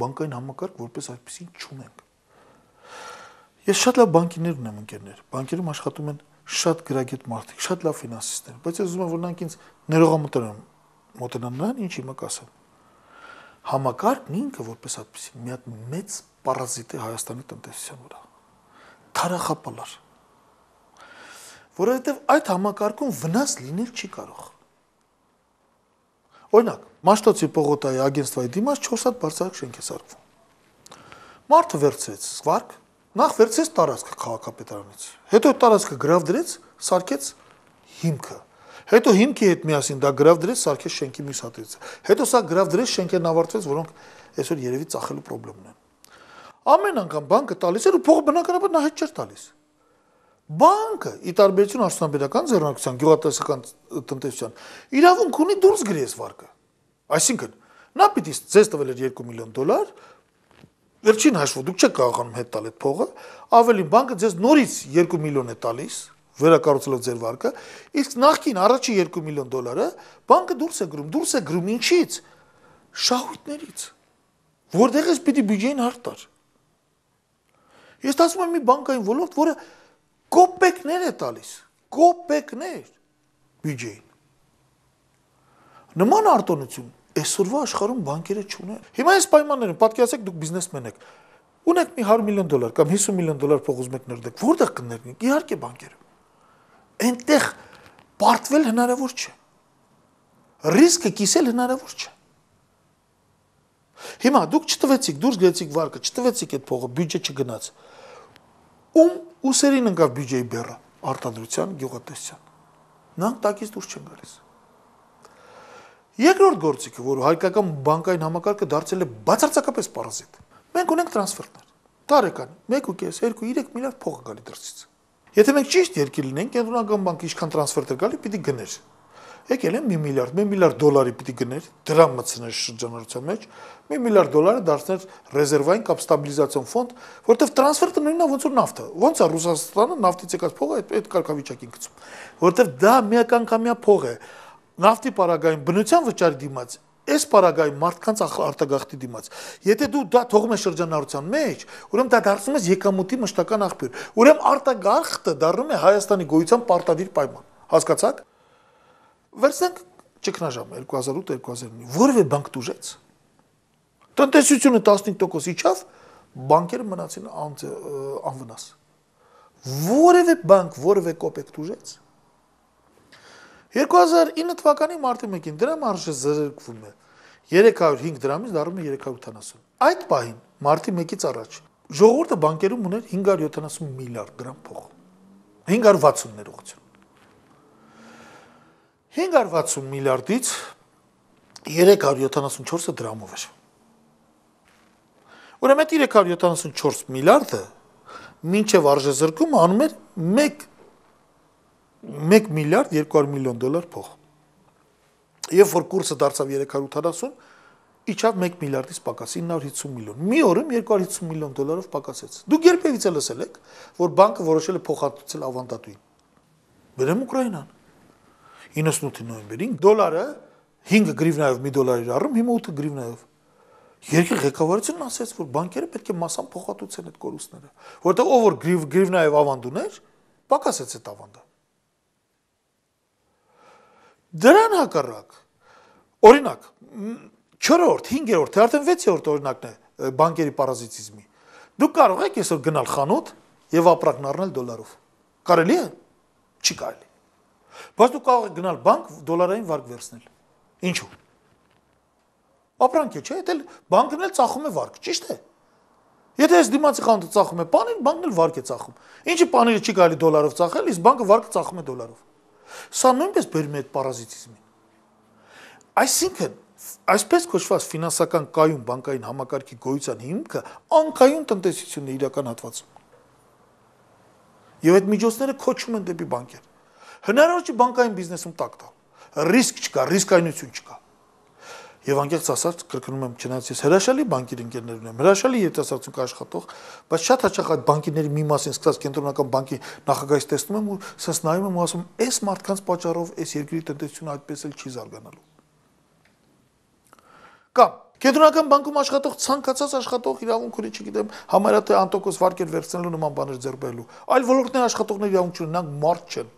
բանկային համակարգ որպես այդպեսին չունենք։ Ես շատ լավ բանկիրներ ունեմ ընկերներ, բանկերում աշխատում են շատ գրագետ մարդիկ, շատ լավ ֆինանսիստներ, բայց ես ուզում եմ որ նրանք ինձ ներողամտորեն մոտենան նրան, ինչ հիմա կասեմ։ Համակարգն ինքը որպես այդպեսին մի հատ մեծ պարազիտ է Հայաստանի տնտեսության վրա։ Թարախապալար։ Որովհետև այդ համակարգում վնաս լինել չի կարող։ Օրինակ, Մաշտոցի Պողոտայի ագենստվայի դիմաց 4 հատ բարձրակ շենք է սարքվում։ Մարդը վերցրեց վարկ, նախ վերցրեց տարածքը քաղաքապետարանից, հետո տարածքը գրավ դրեց, սարքեց հիմքը։ Հետո հիմքի հետ միասին դա գրավ դրեց, սարքեց շենքի մյուս հատից։ Հետո սա գրավ դրեց, շենքերն ավարտվեց, որոնք այսօր երևի ծախելու խնդրեմ ունեն։ Ամեն անգամ բանկը տալիս էր ու փողը բնականաբար նա հետ չէր տալիս։ Բանկը, ի տարբերություն արդյունաբերական ձեռնարկության, գյուղատնտեսական տնտեսության, իրավունք ունի դուրս գրի այս վարկը։ Այսինքն, նա պիտի ձեզ տվել էր $2 միլիոն, վերջին հաշվով դուք չեք կարողանում հետ տալ այդ փողը, ավելին բանկը ձեզ նորից $2 միլիոն է տալիս, վերակառուցելով ձեր վարկը, իսկ նախքին առաջի $2 միլիոն բանկը դուրս է գրում ինչից։ Շահույթներից, որտեղից պիտի բյուջեին հարկ տար։ Ես ասում եմ մի բանկային ոլորտ, որը կոպեկներ է տալիս, կոպեկներ բյուջեին։ Նման արտոնություն այսօրվա աշխարհում բանկերը չունեն։ Հիմա այս պայմաններում պատկերացեք դուք բիզնեսմեն եք, ունեք մի $100 միլիոն կամ $50 միլիոն փող ուզում եք ներդեք, որտեղ կներդնեք։ Իհարկե բանկերում։ Այնտեղ պարտվել հնարավոր չէ։ Ռիսկը կիսել հնարավոր չէ։ Հիմա դուք չտվեցիք, դուրս գրեցիք վարկը, չտվեցիք այդ փողը, բյուջե չգնաց։ Ում ուսերին ընկավ բյուջեի բեռը, արտադրության, գյուղատնտեսության։ Նրանք տակից դուրս չեն գալիս։ Երկրորդ գործիքը, որ հայկական բանկային համակարգը դարձել է բացարձակապես պարազիտ։ Մենք ունենք տրանսֆերտներ։ Տարեկան 1.5, 2-3 միլիարդ փող է գալի դրսից։ Եթե մենք ճիշտ երկիր լինենք, կենտրոնական բանկը ինչքան տրանսֆերտ է գալի, պիտի գներ։ Եկել է $1 միլիարդ պիտի գներ, դրամ մտցներ շրջանառության մեջ, $1 միլիարդ դարձներ ռեզերվային կամ ստաբիլիզացիոն ֆոնդ, որտեղ տրանսֆերտը նույնն է ոնց որ նավթը։ Ոնց է Ռուսաստանը նավթից եկած փողը այդ կարգավիճակին գցում։ Որտեղ դա միականգամյա փող է։ Նավթի պարագային բնության վճարի դիմաց, այս պարագային մարդկանց արտագաղթի դիմաց։ Եթե դու դա թողում ես շրջանառության մեջ, ուրեմն դա դարձնում ես եկամուտի մշտական աղբյուր։ Ուրեմն արտագաղթը դառնում է Հայաստանի գոյության պարտադիր պայման։ Հասկացաք։ Վերցնենք ճգնաժամը 2008-2009, որևէ բանկ տուժեց։ Տնտեսությունը 15% իջավ, բանկերը մնացին անվնաս։ Որևէ բանկ, որևէ կոպեկ տուժեց։ 2009 թվականի մարտի 1-ին դրամ արժե զրկվում է 305 դրամից դառնում է 370։ Այդ պահին մարտի 1-ից առաջ ժողովուրդը բանկերում ուներ 570 միլիարդ դրամ փող։ 560 ներողություն։ 560 միլիարդից 374-ը դրամով էր։ Ուրեմն այդ 374 միլիարդը մինչև արժե զրկումը անում էր 1 միլիարդ 200 միլիոն դոլար փող։ Երբ որ կուրսը դարձավ 380, իջավ 1 միլիարդից պակաս 950 միլիոն։ Մի օրում 250 միլիոն դոլարով պակասեց։ Դուք երբևիցե լսել եք, որ բանկը որոշել է փոխհատուցել ավանդատուին։ Բերեմ Ուկրաինան։ 98 նոյեմբերին դոլարը 5 գրիվնայով $1 էր առնում, հիմա 8 գրիվնայով։ Երկրի ղեկավարությունն ասաց, որ բանկերը պետք է մասամբ փոխհատուցեն այդ կորուստները, որտեղ ով որ գրիվնայով ավանդ ուներ, պակասեց այդ ավանդը։ Դրան հակառակ, օրինակ, 4-րդ, 5-րդ, թե արդեն 6-րդ օրինակն է բանկերի պարազիտիզմի։ Դուք կարող եք այսօր գնալ խանութ եւ ապրանքն առնել դոլարով։ Կարելի է։ Չի կարելի։ Բայց դուք կարող եք գնալ բանկ դոլարային վարկ վերցնել։ Ինչու՞։ Ապրանք է, չէ՞, դա բանկն էլ ծախում է վարկ, ճիշտ է։ Եթե այս դիմացի խանութը ծախում է պանիր, բանկն էլ վարկ է ծախում։ Ինչի պանիրը չի կարելի դոլարով ծախել, իսկ բանկը վարկը ծախում է դոլարով։ Սա նույնպես բերում է այդ պարազիտիզմին։ Այսինքն, այսպես կոչված ֆինանսական կայուն բանկային համակարգի գոյության հիմքը անկայուն տնտեսությունն է իրական հատվածում։ Եվ այդ միջոցները քոչում են դեպի բանկեր։ Հնարավոր չէ բանկային բիզնեսում տակ տալ։ Ռիսկ չկա, ռիսկայնություն չկա։ Եվ անկեղծ ասած, կրկնում եմ, չնայած ես հրաշալի բանկիր ընկերներ ունեմ, հրաշալի երիտասարդություն աշխատող, բայց շատ հաճախ այդ բանկիրների մի մասին սկսած կենտրոնական բանկի նախագահից տեսնում եմ ու սենց նայում եմ ու ասում, այս մարդկանց պատճառով այս երկրի տնտեսությունը այդպես էլ չի զարգանալու։ Կամ Կենտրոնական բանկում աշխատող ցանկացած աշխատող իրավունք ունի, չգիտեմ, համարյա թե անտոկոս վարկեր վերցնելու նման բաներ ձեռք բերելու։ Այլ ոլորտների աշխատողներ իրավունք չունեն, նրանք մարդ չեն։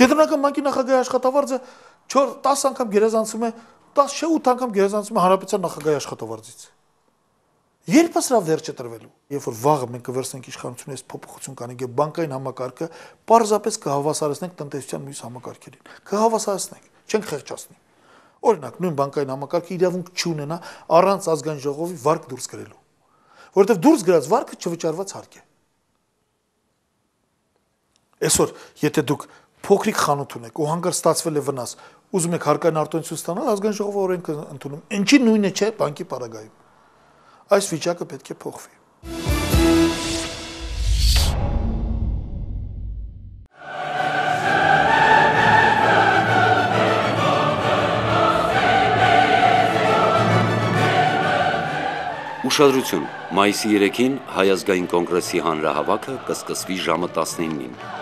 Կենտրոնական բանկի նախագահի աշխատավարձը 4-10 անգամ գերազանցում է, 10 չէ 8 անգամ գերազանցում է հանրապետության նախագահի աշխատավարձից։ Երբ է սրա վերջը տրվելու։ Երբ որ վաղը մենք կվերցնենք իշխանությունը, այս փոփոխություն կանենք եւ բանկային համակարգը պարզապես կհավասարեցնենք տնտեսության մյուս համակարգերին։ Կհավասարեցնենք, չենք խեղճացնի։ Օրինակ, նույն բանկային համակարգը իրավունք չունենա առանց ազգային ժողովի վարկ դուրս գրելու, որովհետեւ դուրս գրած վարկը չվճարված հարկ է։ Այսօր, եթե դուք փոքրիկ խանութ ունեք ու հանկարծ ստացվել է վնաս, ուզում եք հարկային արտոնություն ստանալ, ազգային ժողովը օրենք ընդունում։ Ինչի նույնը չէ բանկի պարագայում։ Այս վիճակը պետք է փոխվի։ Ուշադրություն, մայիսի 3-ին Հայ ազգային կոնգրեսի հանրահավաքը կսկսվի ժամը 19-ին։